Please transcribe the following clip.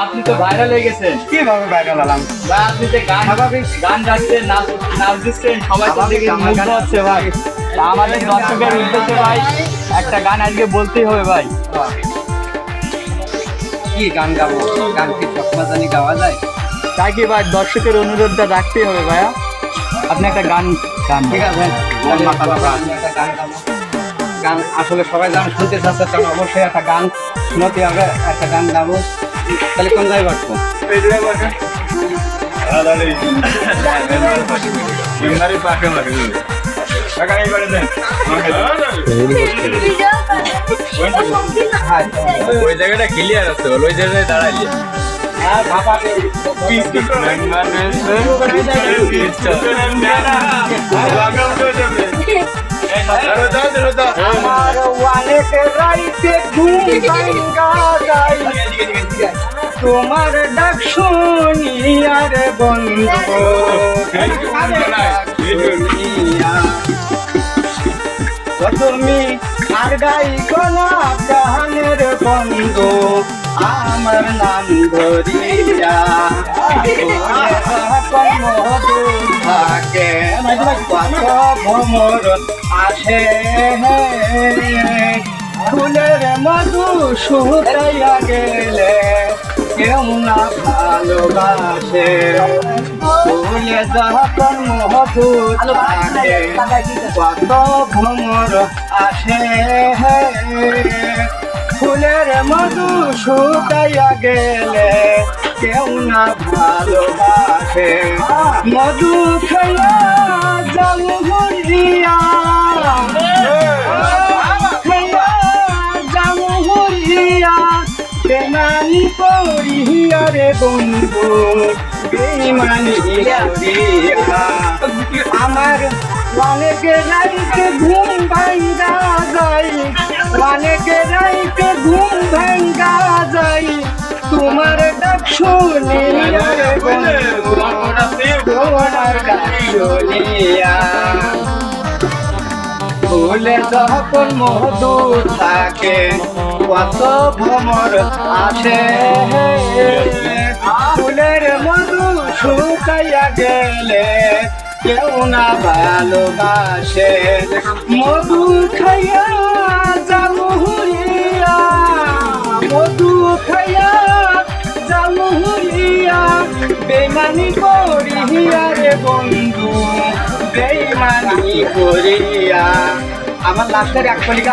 আপনি তো ভাইরাল হয়ে গেছেন। কিভাবে ভাইরাল হলাম ভাই আপনি যে গান গাচ্ছেন, নাচ দিচ্ছেন, সবাই তো দেখে মুগ্ধ হচ্ছে ভাই। তা আমাদের দর্শকের উদ্দেশ্যে ভাই একটা গান আজকে বলতেই হবে ভাই। কি গান গাবো? গান কি চকমাজানি গাওয়া যায়? তাই কি ভাই দর্শকের অনুরোধটা রাখতেই হবে ভাইয়া। আপনি একটা গান গান ঠিক আছে, আমি একটা গান গাবো। গান আসলে সবাই গান শুনতে চাচ্ছে, কারণ অবশ্যই একটা গান শুনতে হবে, একটা গান গাবো। তাহলে কোন জায়গায় বাড়বো? ওই জায়গাটা ক্লিয়ার আছে, ওই জায়গায় দাঁড়াইলে আমার অনেক রাইতে ঘুম ভাঙ্গা যায়, তোমার ডাক শুনিয়া রে বন্ধু, তুমি আর গাই গলা গানের বন্ধু, আমার নাম ধরিয়া মধুর থাকে ভ্রমর আসে, ফুলের মধু শুকাইয়া গেলে কেউ না ভালোবাসে, ফুলে যখন মধু থাকে কত ভ্রমর আসে, ফুলের মধু শুকাইয়া গেলে কেউ না ভালোবাসে, মধু খাইয়া জামু হরিয়া, খাইয়া জামু হরিয়া, বেমানি করিয়া রে বন্ধু, বেমানি করিয়া আমার অনেক রাইতে ঘুম ভাঙ্গা যাই, অনেক রাইতে ঘুম ভাঙ্গা যাই, তোমার ডাক শুনিয়া রে বন্ধু, তোমার ডাক শুনিয়া, ফুলে যখন মধু থাকে কত ভ্রমর আসে, ফুলের মধু শুকাইয়া গেলে কেউ না ভালোবাসে, মধু খাইয়া জামু হরিয়া, মধু খাইয়া জামু হরিয়া, বেমানি করিয়া রে বন্ধু, বেমানি করিয়া। আমার লাস্টের এক কলিকা